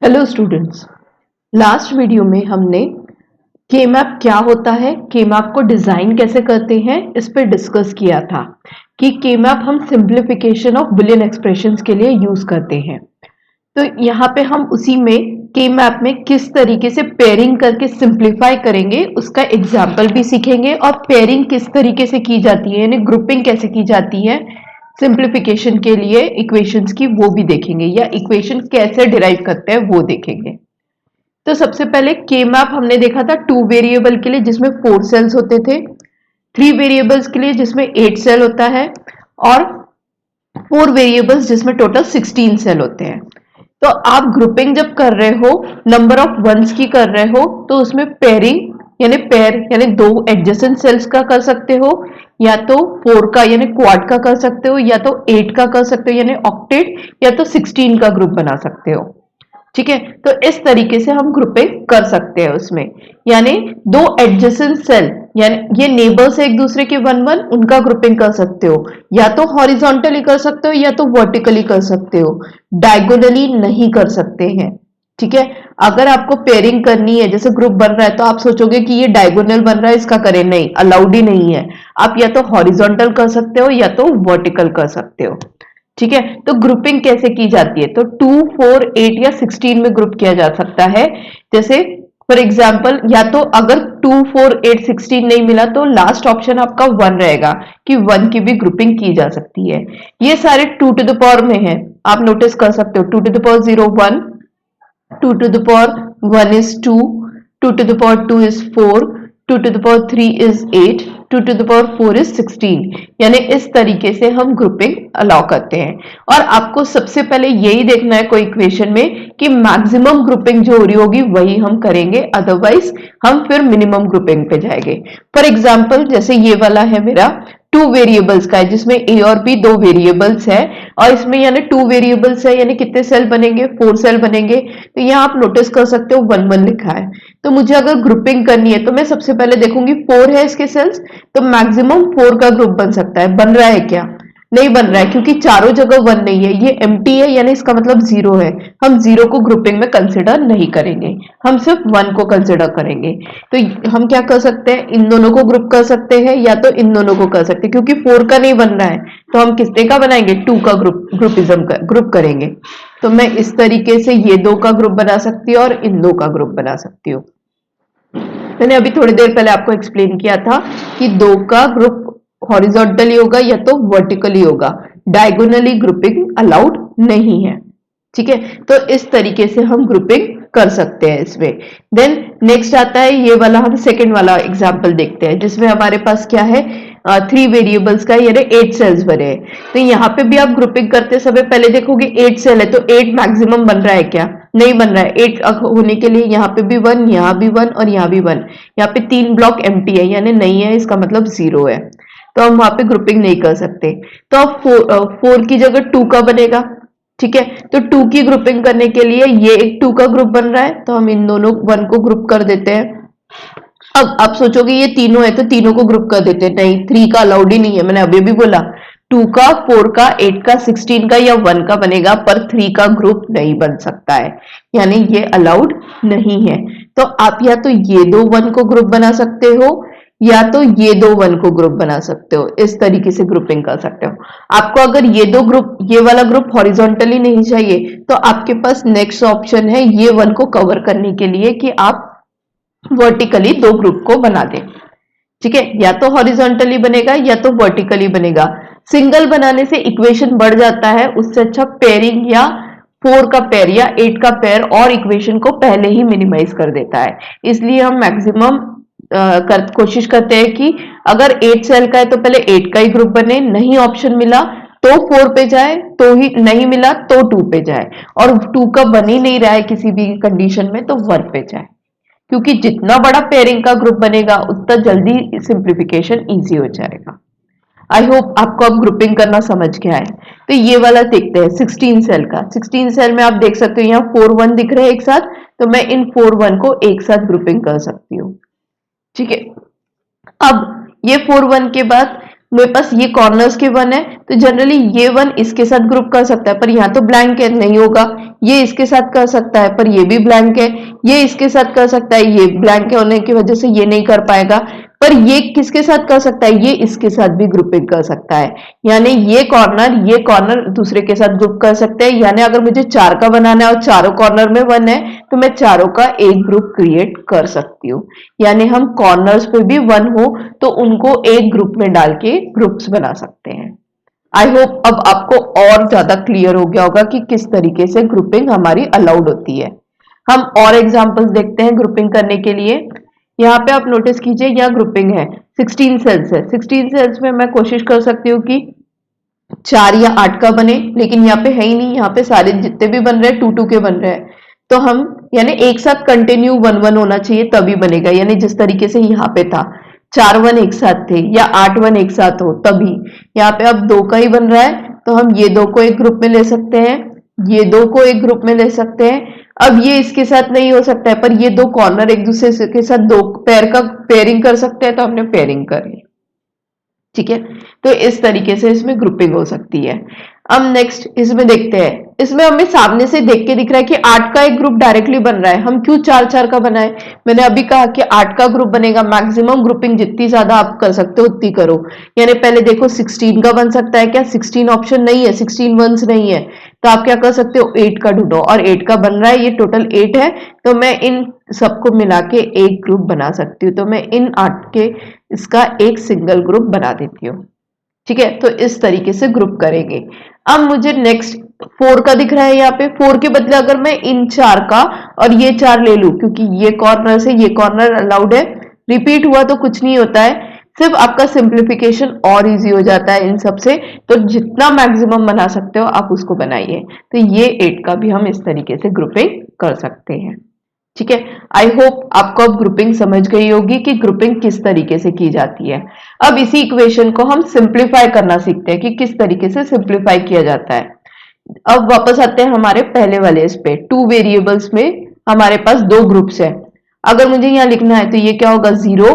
Hello students. Last video में हमने के मैप क्या होता है, के मैप को डिजाइन कैसे करते हैं, इस पर डिस्कस किया था कि के मैप हम सिंप्लीफिकेशन ऑफ बुलियन एक्सप्रेशंस के लिए यूज करते हैं। तो यहाँ पे हम उसी में के मैप में किस तरीके से पेयरिंग करके सिंप्लीफाई करेंगे उसका एग्जाम्पल भी सीखेंगे, और पेयरिंग किस तरीके से की जाती है यानी ग्रुपिंग कैसे की जाती है सिंप्लीफिकेशन के लिए इक्वेशंस की, वो भी देखेंगे, या इक्वेशन कैसे डिराइव करते हैं वो देखेंगे। तो सबसे पहले के मैप हमने देखा था 2 वेरिएबल के लिए जिसमें 4 सेल्स होते थे, 3 वेरिएबल्स के लिए जिसमें 8 सेल होता है, और 4 वेरिएबल्स जिसमें टोटल 16 सेल होते हैं। तो आप ग्रुपिंग जब कर रहे हो, नंबर ऑफ वंस की कर रहे हो, तो उसमें पेयरिंग यानी पेयर यानी दो एडजेसेंट सेल्स का कर सकते हो, या तो 4 का यानी क्वाड का कर सकते हो, या तो 8 का कर सकते हो यानी ऑक्टेट, या तो 16 का ग्रुप बना सकते हो। ठीक है, तो इस तरीके से हम ग्रुपिंग कर सकते हैं उसमें, यानी दो एडजेसेंट सेल यानी ये नेबर्स एक दूसरे के वन वन, उनका ग्रुपिंग कर सकते हो, या तो हॉरिजॉन्टली कर सकते हो या तो वर्टिकली कर सकते हो, डायगोनली नहीं कर सकते हैं। ठीक है, अगर आपको पेयरिंग करनी है, जैसे ग्रुप बन रहा है, तो आप सोचोगे कि ये डायगोनल बन रहा है इसका करें, नहीं, अलाउड ही नहीं है। आप या तो हॉरिजॉन्टल कर सकते हो या तो वर्टिकल कर सकते हो। ठीक है, तो ग्रुपिंग कैसे की जाती है, तो 2, 4, 8 या 16 में ग्रुप किया जा सकता है। जैसे फॉर एग्जाम्पल, या तो अगर 2, 4, 8, 16 नहीं मिला तो लास्ट ऑप्शन आपका 1 रहेगा कि 1 की भी ग्रुपिंग की जा सकती है। ये सारे 2 टू द पावर में है, आप नोटिस कर सकते हो। 2 to the power 0 1, 2 to the power 1 is 2, 2 to the power 2 is 4, 2 to the power 3 is 8, 2 to the power 4 is 16। यानी इस तरीके से हम ग्रुपिंग अलाउ करते हैं। और आपको सबसे पहले यही देखना है कोई इक्वेशन में कि मैक्सिमम ग्रुपिंग जो हो रही होगी वही हम करेंगे, अदरवाइज हम फिर मिनिमम ग्रुपिंग पे जाएंगे। फॉर एग्जाम्पल, जैसे ये वाला है मेरा 2 वेरिएबल्स का है जिसमें ए और बी 2 वेरिएबल्स है, और इसमें यानी 2 वेरिएबल्स है यानी कितने सेल बनेंगे, 4 सेल बनेंगे। तो यहाँ आप नोटिस कर सकते हो 1 1 लिखा है। तो मुझे अगर ग्रुपिंग करनी है तो मैं सबसे पहले देखूंगी 4 है इसके सेल्स, तो मैक्सिमम 4 का ग्रुप बन सकता है। बन रहा है क्या? नहीं बन रहा है, क्योंकि चारों जगह 1 नहीं है, ये एम्प्टी है यानी इसका मतलब 0 है। हम 0 को ग्रुपिंग में कंसिडर नहीं करेंगे, हम सिर्फ 1 को कंसिडर करेंगे। तो हम क्या कर सकते हैं, इन दोनों को ग्रुप कर सकते हैं या तो इन दोनों को कर सकते हैं। क्योंकि 4 का नहीं बन रहा है तो हम किसने का बनाएंगे, 2 का ग्रुपिज्म का ग्रुप करेंगे। तो मैं इस तरीके से ये 2 का ग्रुप बना सकती हूँ और इन 2 का ग्रुप बना सकती हूँ। मैंने अभी थोड़ी देर पहले आपको एक्सप्लेन किया था कि 2 का ग्रुप हॉरिजॉन्टली होगा या तो वर्टिकली होगा, डायगोनली ग्रुपिंग अलाउड नहीं है। ठीक है, तो इस तरीके से हम ग्रुपिंग कर सकते हैं इसमें। देन नेक्स्ट आता है ये वाला, हम सेकंड वाला एग्जांपल देखते हैं जिसमें हमारे पास क्या है, 3 वेरिएबल्स का यानी 8 सेल्स भरे हैं। तो यहाँ पे भी आप ग्रुपिंग करते समय पहले देखोगे 8 सेल है तो 8 मैक्सिमम बन रहा है क्या? नहीं बन रहा है। 8 होने के लिए यहाँ पे भी 1, यहाँ भी 1 और यहाँ भी 1। यहाँ पे 3 ब्लॉक एम्प्टी है यानी नहीं है, इसका मतलब 0 है, तो हम वहां पे ग्रुपिंग नहीं कर सकते। तो अब 4 की जगह 2 का बनेगा। ठीक है, तो 2 की ग्रुपिंग करने के लिए ये एक 2 का ग्रुप बन रहा है तो हम इन दोनों 1 को ग्रुप कर देते हैं। अब आप सोचोगे ये तीनों है तो तीनों को ग्रुप कर देते हैं, नहीं, 3 का अलाउड ही नहीं है। मैंने अभी भी बोला 2 का, 4 का, 8 का, 16 का या 1 का बनेगा, पर 3 का ग्रुप नहीं बन सकता है, यानी ये अलाउड नहीं है। तो आप या तो ये दो 1 को ग्रुप बना सकते हो या तो ये दो 1 को ग्रुप बना सकते हो, इस तरीके से ग्रुपिंग कर सकते हो। आपको अगर ये दो ग्रुप, ये वाला ग्रुप हॉरिजॉन्टली नहीं चाहिए तो आपके पास नेक्स्ट ऑप्शन है ये 1 को कवर करने के लिए कि आप वर्टिकली 2 ग्रुप को बना दें। ठीक है, या तो हॉरिजॉन्टली बनेगा या तो वर्टिकली बनेगा। सिंगल बनाने से इक्वेशन बढ़ जाता है, उससे अच्छा पेयरिंग या 4 का पेयर या 8 का पेयर और इक्वेशन को पहले ही मिनिमाइज कर देता है। इसलिए हम मैक्सिमम कोशिश करते हैं कि अगर 8 सेल का है तो पहले 8 का ही ग्रुप बने, नहीं ऑप्शन मिला तो 4 पे जाए, तो ही नहीं मिला तो 2 पे जाए, और 2 का बन ही नहीं रहा है किसी भी कंडीशन में तो 1 पे जाए। क्योंकि जितना बड़ा पेयरिंग का ग्रुप बनेगा उतना जल्दी सिंप्लीफिकेशन इजी हो जाएगा। आई होप आपको अब ग्रुपिंग करना समझ गया है। तो ये वाला देखते हैं 16 सेल का। 16 सेल में आप देख सकते हो यहाँ 4 1 दिख रहे हैं एक साथ, तो मैं इन 4 1 को एक साथ ग्रुपिंग कर सकती हूँ। ठीक है, अब ये 4 1 के बाद मेरे पास ये कॉर्नर्स के वन है, तो जनरली ये वन इसके साथ ग्रुप कर सकता है, पर यहाँ तो ब्लैंक है, नहीं होगा। ये इसके साथ कर सकता है, पर ये भी ब्लैंक है। ये इसके साथ कर सकता है, ये ब्लैंक होने की वजह से ये नहीं कर पाएगा। पर ये किसके साथ कर सकता है, ये इसके साथ भी ग्रुपिंग कर सकता है। यानी ये कॉर्नर दूसरे के साथ ग्रुप कर सकते हैं। यानी अगर मुझे 4 का बनाना है और चारों कॉर्नर में 1 है, तो मैं चारों का एक ग्रुप क्रिएट कर सकती हूँ। यानी हम कॉर्नर्स पे भी 1 हो तो उनको एक ग्रुप में डाल के ग्रुप्स बना सकते हैं। आई होप अब आपको और ज्यादा क्लियर हो गया होगा कि किस तरीके से ग्रुपिंग हमारी अलाउड होती है। हम और एग्जांपल्स देखते हैं ग्रुपिंग करने के लिए। यहाँ पे आप नोटिस कीजिए, यहाँ ग्रुपिंग है, 16 सेल्स है। 16 सेल्स में मैं कोशिश कर सकती हूँ कि 4 या 8 का बने, लेकिन यहाँ पे है ही नहीं। यहाँ पे सारे जितने भी बन रहे हैं 2 2 के बन रहे हैं। तो हम यानी एक साथ कंटिन्यू 1 1 होना चाहिए तभी बनेगा। यानी जिस तरीके से यहाँ पे था 4 1 एक साथ थे या 8 1 एक साथ हो तभी। यहाँ पे अब 2 का ही बन रहा है, तो हम ये 2 को एक ग्रुप में ले सकते हैं, ये 2 को एक ग्रुप में ले सकते हैं। अब ये इसके साथ नहीं हो सकता है, पर ये 2 कॉर्नर एक दूसरे के साथ 2 पेयर का पेयरिंग कर सकते हैं, तो हमने पेयरिंग कर ली। ठीक है, तो इस तरीके से इसमें ग्रुपिंग हो सकती है। अब नेक्स्ट इसमें देखते हैं, इसमें हमें सामने से देख के दिख रहा है कि 8 का एक ग्रुप डायरेक्टली बन रहा है, हम क्यों 4 4 का बनाए। मैंने अभी कहा कि 8 का ग्रुप बनेगा, मैक्सिमम ग्रुपिंग जितनी ज्यादा आप कर सकते हो उतनी करो। यानी पहले देखो 16 का बन सकता है क्या, 16 ऑप्शन नहीं है, 16 वंस नहीं है, तो आप क्या कर सकते हो 8 का ढूंढो, और 8 का बन रहा है, ये टोटल 8 है, तो मैं इन सबको मिला के एक ग्रुप बना सकती हूँ। तो मैं इन 8 के इसका एक सिंगल ग्रुप बना देती हूँ। ठीक है, तो इस तरीके से ग्रुप करेंगे। अब मुझे नेक्स्ट 4 का दिख रहा है, यहाँ पे 4 के बदले अगर मैं इन 4 का और ये 4 ले लूं, क्योंकि ये कॉर्नर से ये कॉर्नर अलाउड है, रिपीट हुआ तो कुछ नहीं होता है, सिर्फ आपका सिंप्लीफिकेशन और इजी हो जाता है इन सब से। तो जितना मैक्सिमम बना सकते हो आप उसको बनाइए। तो ये 8 का भी हम इस तरीके से ग्रुपिंग कर सकते हैं। ठीक है, आई होप आपको अब ग्रुपिंग समझ गई होगी कि ग्रुपिंग किस तरीके से की जाती है। अब इसी इक्वेशन को हम सिंप्लीफाई करना सीखते हैं कि किस तरीके से सिंप्लीफाई किया जाता है। अब वापस आते हैं हमारे पहले वाले इस पे, 2 वेरिएबल्स में हमारे पास 2 ग्रुप्स है। अगर मुझे यहाँ लिखना है तो ये क्या होगा, 0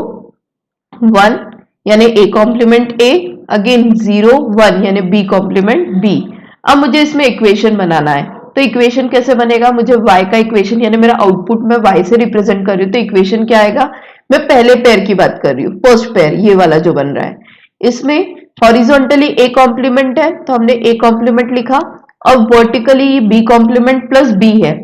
1 यानी a कॉम्प्लीमेंट a, अगेन 0 1 यानी b कॉम्प्लीमेंट b। अब मुझे इसमें इक्वेशन बनाना है, तो इक्वेशन कैसे बनेगा, मुझे y का इक्वेशन यानी मेरा आउटपुट मैं y से रिप्रेजेंट कर रही हूँ, तो इक्वेशन क्या आएगा, मैं पहले पेयर की बात कर रही हूँ, फर्स्ट पेयर ये वाला जो बन रहा है, इसमें हॉरिजॉन्टली a कॉम्प्लीमेंट है तो हमने a कॉम्प्लीमेंट लिखा, और vertically b complement plus b है।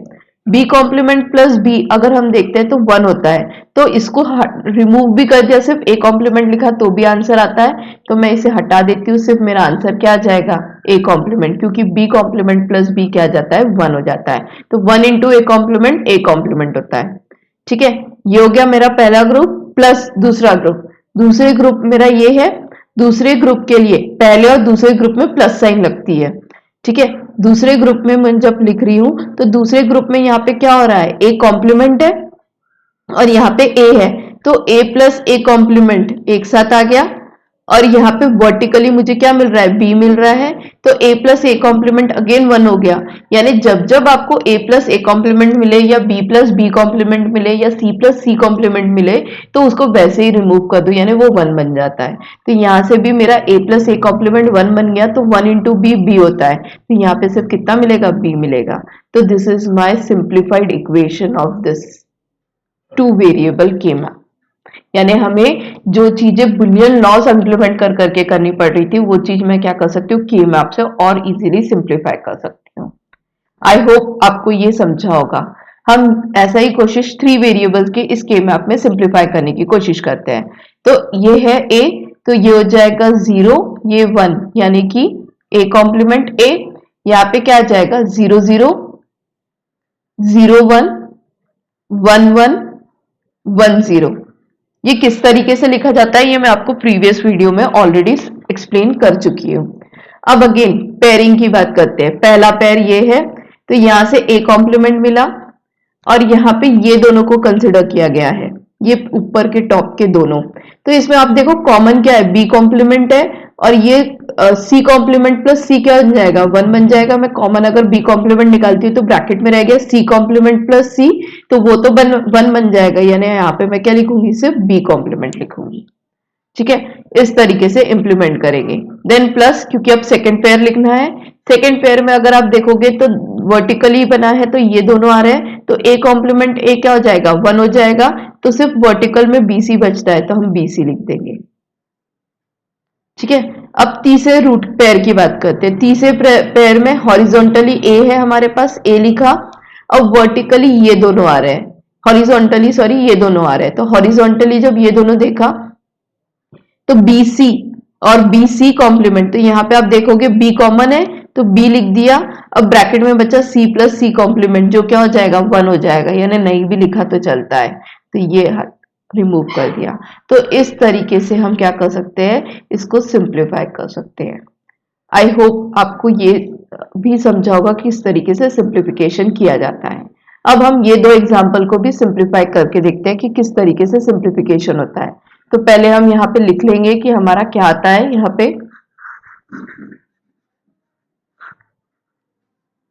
b कॉम्प्लीमेंट प्लस b अगर हम देखते हैं तो 1 होता है, तो इसको रिमूव भी कर दिया, सिर्फ a कॉम्प्लीमेंट लिखा तो भी आंसर आता है, तो मैं इसे हटा देती हूँ, सिर्फ मेरा आंसर क्या आ जाएगा, a कॉम्प्लीमेंट, क्योंकि b कॉम्प्लीमेंट प्लस b क्या आ जाता है, 1 हो जाता है, तो 1 इंटू a कॉम्प्लीमेंट होता है। ठीक है, ये हो गया मेरा पहला ग्रुप प्लस दूसरा ग्रुप। दूसरे ग्रुप मेरा ये है, दूसरे ग्रुप के लिए पहले और दूसरे ग्रुप में प्लस साइन लगती है। ठीक है, दूसरे ग्रुप में मैं जब लिख रही हूं तो दूसरे ग्रुप में यहाँ पे क्या हो रहा है, a कॉम्प्लीमेंट है और यहाँ पे a है, तो a प्लस a कॉम्प्लीमेंट एक साथ आ गया, और यहाँ पे वर्टिकली मुझे क्या मिल रहा है, b मिल रहा है, तो a plus a complement again 1 हो गया। यानी जब जब आपको a प्लस a कॉम्प्लीमेंट मिले या b प्लस b कॉम्प्लीमेंट मिले या c प्लस c कॉम्प्लीमेंट मिले, तो उसको वैसे ही रिमूव कर दो, यानी वो 1 बन जाता है। तो यहाँ से भी मेरा a प्लस a कॉम्प्लीमेंट 1 बन गया, तो 1 इंटू b b होता है, तो यहाँ पे सिर्फ कितना मिलेगा, b मिलेगा। तो this is my simplified equation of this 2 variable के मैप। यानी हमें जो चीजें बुलियन लॉस इम्प्लीमेंट कर करके करनी पड़ रही थी, वो चीज मैं क्या कर सकती हूँ, के मैप से और इजीली सिंप्लीफाई कर सकती हूँ। आई होप आपको ये समझा होगा। हम ऐसा ही कोशिश 3 वेरिएबल्स के इस के मैप में सिंप्लीफाई करने की कोशिश करते हैं। तो ये है a, तो ये हो जाएगा 0, ये 1 यानी कि a कॉम्प्लीमेंट a, यहाँ पे क्या आ जाएगा 0 0 0 1 1 1 1 0। ये किस तरीके से लिखा जाता है ये मैं आपको प्रीवियस वीडियो में ऑलरेडी एक्सप्लेन कर चुकी हूँ। अब अगेन पेयरिंग की बात करते हैं। पहला पेयर ये है, तो यहां से a कॉम्प्लीमेंट मिला और यहाँ पे ये दोनों को कंसिडर किया गया है, ये ऊपर के टॉप के दोनों। तो इसमें आप देखो कॉमन क्या है, b कॉम्प्लीमेंट है, और ये c कॉम्प्लीमेंट प्लस c क्या बन जाएगा, 1 बन जाएगा। मैं कॉमन अगर b कॉम्प्लीमेंट निकालती हूँ तो ब्रैकेट में रह गया c कॉम्प्लीमेंट प्लस c, तो वो तो 1 बन जाएगा, यानी यहाँ पे मैं क्या लिखूंगी, सिर्फ b कॉम्प्लीमेंट लिखूंगी। ठीक है, इस तरीके से इंप्लीमेंट करेंगे। देन प्लस, क्योंकि अब सेकंड पेयर लिखना है, सेकंड पेयर में अगर आप देखोगे तो वर्टिकली बना है तो ये दोनों आ रहे हैं, तो ए कॉम्प्लीमेंट ए क्या हो जाएगा, 1 हो जाएगा, तो सिर्फ वर्टिकल में बीसी बचता है तो हम बीसी लिख देंगे। ठीक है, अब तीसरे रूट पेयर की बात करते हैं। तीसरे पेयर में हॉरिजॉन्टली ए है हमारे पास, ए लिखा, अब वर्टिकली ये दोनों आ रहे हैं, हॉरिजॉन्टली सॉरी ये दोनों आ रहे हैं, तो हॉरिजॉन्टली जब ये दोनों देखा तो BC और BC कॉम्प्लीमेंट, तो यहाँ पे आप देखोगे B कॉमन है तो B लिख दिया, अब ब्रैकेट में बचा C प्लस C कॉम्प्लीमेंट जो क्या हो जाएगा, 1 हो जाएगा, यानी नहीं भी लिखा तो चलता है, तो ये रिमूव कर दिया। तो इस तरीके से हम क्या कर सकते हैं, इसको सिंप्लीफाई कर सकते हैं। आई होप आपको ये भी समझा होगा कि इस तरीके से सिंप्लीफिकेशन किया जाता है। अब हम ये दो एग्जाम्पल को भी सिंप्लीफाई करके देखते हैं कि किस तरीके से सिंप्लीफिकेशन होता है। तो पहले हम यहाँ पे लिख लेंगे कि हमारा क्या आता है। यहाँ पे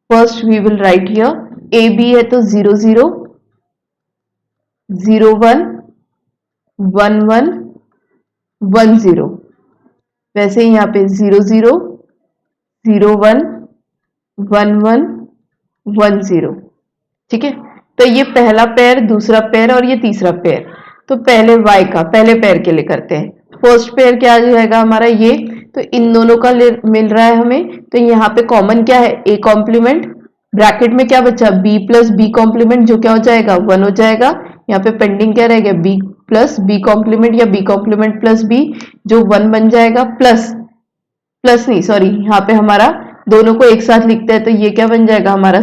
first we will write here A B है तो 0 0 0 1 1 1 1 0, वैसे ही यहाँ पे 0 0 0 1 1 1 1 0। ठीक है, तो ये पहला पेयर, दूसरा पेयर और ये तीसरा पेयर। तो पहले y का पहले पेयर के लिए करते हैं। फर्स्ट पेयर क्या आ जाएगा हमारा ये, तो इन दोनों का मिल रहा है हमें, तो यहाँ पे कॉमन क्या है, a कॉम्प्लीमेंट, ब्रैकेट में क्या बचा b प्लस b कॉम्प्लीमेंट जो क्या हो जाएगा, 1 हो जाएगा। यहाँ पे पेंडिंग क्या रहेगा, b प्लस b कॉम्प्लीमेंट या b कॉम्प्लीमेंट प्लस b जो 1 बन जाएगा, प्लस प्लस नहीं सॉरी, यहाँ पे हमारा दोनों को एक साथ लिखते हैं तो ये क्या बन जाएगा हमारा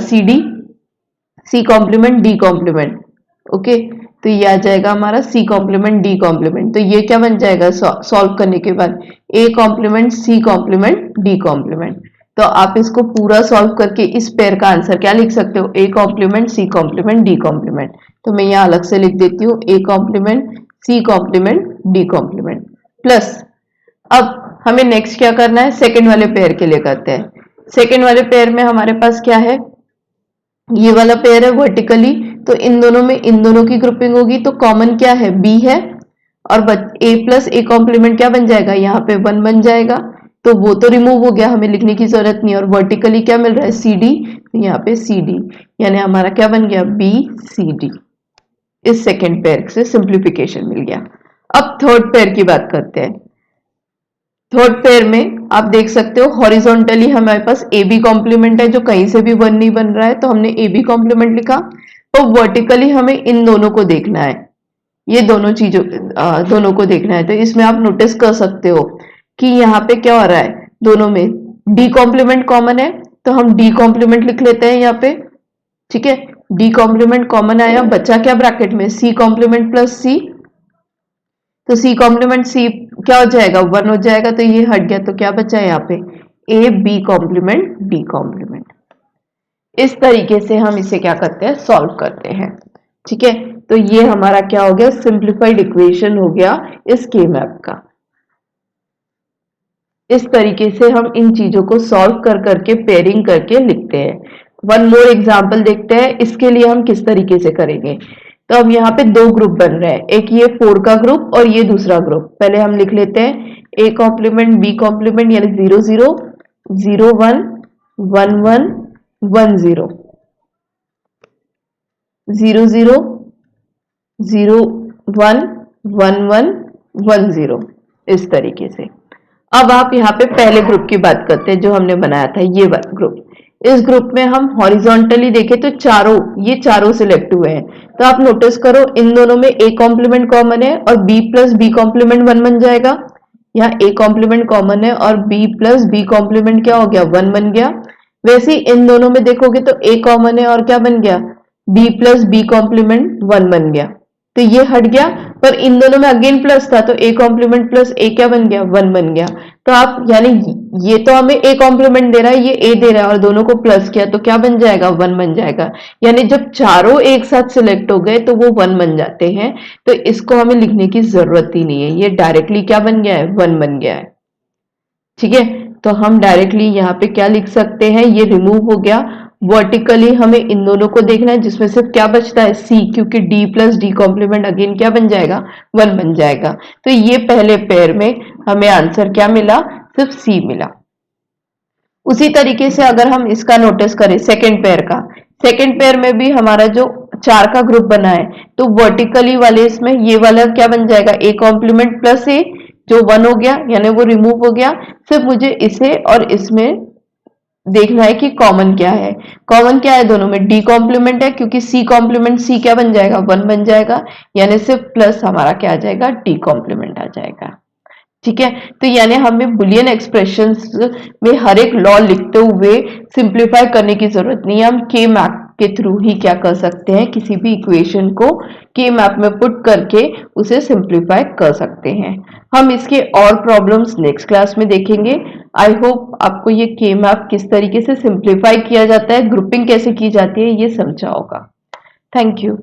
C complement D complement. Okay, तो ये आ जाएगा हमारा C कॉम्प्लीमेंट D कॉम्प्लीमेंट, तो ये क्या बन जाएगा सॉल्व करने के बाद A complement C complement D complement. तो आप इसको पूरा सॉल्व करके इस पेयर का आंसर क्या लिख सकते हो, A complement C complement D complement. तो मैं यहाँ अलग से लिख देती हूँ A complement C complement D complement plus. अब हमें नेक्स्ट क्या करना है, सेकेंड वाले पेयर के लिए करते हैं। सेकेंड वाले पेयर में हमारे पास क्या है, ये वाला पेयर है वर्टिकली, तो इन दोनों में इन दोनों की ग्रुपिंग होगी, तो कॉमन क्या है, B है, और A प्लस A कॉम्प्लीमेंट क्या बन जाएगा, यहाँ पे 1 बन जाएगा, तो वो तो रिमूव हो गया, हमें लिखने की जरूरत नहीं। और वर्टिकली क्या मिल रहा है, CD, तो यहाँ पे CD, यानी हमारा क्या बन गया, BCD। इस सेकेंड पेयर से सिंप्लीफिकेशन मिल गया। अब थर्ड पेयर की बात करते हैं। थर्ड पेयर में आप देख सकते हो हॉरिजॉन्टली हमारे पास ए बी कॉम्प्लीमेंट है जो कहीं से भी 1 नहीं बन रहा है, तो हमने ए बी कॉम्प्लीमेंट लिखा। तो वर्टिकली हमें इन दोनों को देखना है, ये दोनों चीजों दोनों को देखना है। तो इसमें आप नोटिस कर सकते हो कि यहाँ पे क्या हो रहा है, दोनों में डी कॉम्प्लीमेंट कॉमन है, तो हम डी कॉम्प्लीमेंट लिख लेते हैं यहाँ पे। ठीक है, डी कॉम्प्लीमेंट कॉमन आया, बचा क्या ब्रैकेट में, सी कॉम्प्लीमेंट प्लस सी, तो सी कॉम्प्लीमेंट सी क्या हो जाएगा, 1 हो जाएगा, तो ये हट गया, तो क्या बचा है यहाँ पे, A B complement D complement. इस तरीके से हम इसे क्या करते हैं, सॉल्व करते हैं। ठीक है, तो ये हमारा क्या हो गया, सिंप्लीफाइड इक्वेशन हो गया इस के मैप का। इस तरीके से हम इन चीजों को सॉल्व कर करके पेयरिंग करके लिखते हैं। वन मोर एग्जाम्पल देखते हैं, इसके लिए हम किस तरीके से करेंगे। तो अब यहाँ पे दो ग्रुप बन रहे हैं, एक ये 4 का ग्रुप और ये दूसरा ग्रुप। पहले हम लिख लेते हैं ए कॉम्प्लीमेंट बी कॉम्प्लीमेंट, यानी 0 0 0 1 1 1 1 0 0 0 0 1 1 1 1 0, इस तरीके से। अब आप यहाँ पे पहले ग्रुप की बात करते हैं जो हमने बनाया था, ये वाला ग्रुप। इस ग्रुप में हम हॉरिजॉन्टली देखें तो ये चारों सिलेक्ट हुए हैं। तो आप नोटिस करो इन दोनों में ए कॉम्प्लीमेंट कॉमन है और बी प्लस बी कॉम्प्लीमेंट 1 बन जाएगा। यहाँ ए कॉम्प्लीमेंट कॉमन है और बी प्लस बी कॉम्प्लीमेंट क्या हो गया, 1 बन गया। वैसे ही इन दोनों में देखोगे तो ए कॉमन है और क्या बन गया, बी प्लस बी कॉम्प्लीमेंट 1 बन गया, तो ये हट गया। पर इन दोनों में अगेन प्लस था, तो ए कॉम्प्लीमेंट प्लस ए क्या बन गया, 1 बन गया। तो आप यानी ये तो हमें ए कॉम्प्लीमेंट दे रहा है, ये ए दे रहा है, और दोनों को प्लस किया तो क्या बन जाएगा, 1 बन जाएगा। यानी जब चारों एक साथ सिलेक्ट हो गए तो वो 1 बन जाते हैं। तो इसको हमें लिखने की जरूरत ही नहीं है, ये डायरेक्टली क्या बन गया है, 1 बन गया है। ठीक है, तो हम डायरेक्टली यहाँ पे क्या लिख सकते हैं, ये रिमूव हो गया वर्टिकली हमें इन दोनों को देखना है, जिसमें सिर्फ क्या बचता है, सी, क्योंकि D plus D complement again क्या बन जाएगा, 1 बन जाएगा। तो ये पहले पेयर में हमें आंसर क्या मिला, सिर्फ सी मिला। उसी तरीके से अगर हम इसका नोटिस करें सेकंड पेयर का, सेकंड पेयर में भी हमारा जो 4 का ग्रुप बना है, तो वर्टिकली वाले इसमें ये वाला क्या बन जाएगा, ए कॉम्प्लीमेंट प्लस ए, जो 1 हो गया यानी वो रिमूव हो गया। सिर्फ मुझे इसे और इसमें देखना है कि कॉमन क्या है। कॉमन क्या है दोनों में, डी कॉम्प्लीमेंट है, क्योंकि सी कॉम्प्लीमेंट सी क्या बन जाएगा, 1 बन जाएगा, यानी सिर्फ प्लस हमारा क्या आ जाएगा, डी कॉम्प्लीमेंट आ जाएगा। ठीक है, तो यानी हमें बुलियन एक्सप्रेशंस में हर एक लॉ लिखते हुए सिंप्लीफाई करने की जरूरत नहीं है। हम के मैप के थ्रू ही क्या कर सकते हैं, किसी भी इक्वेशन को के मैप में पुट करके उसे सिंप्लीफाई कर सकते हैं। हम इसके और प्रॉब्लम्स नेक्स्ट क्लास में देखेंगे। आई होप आपको ये के मैप किस तरीके से सिंप्लीफाई किया जाता है, ग्रुपिंग कैसे की जाती है, ये समझा होगा। Thank you.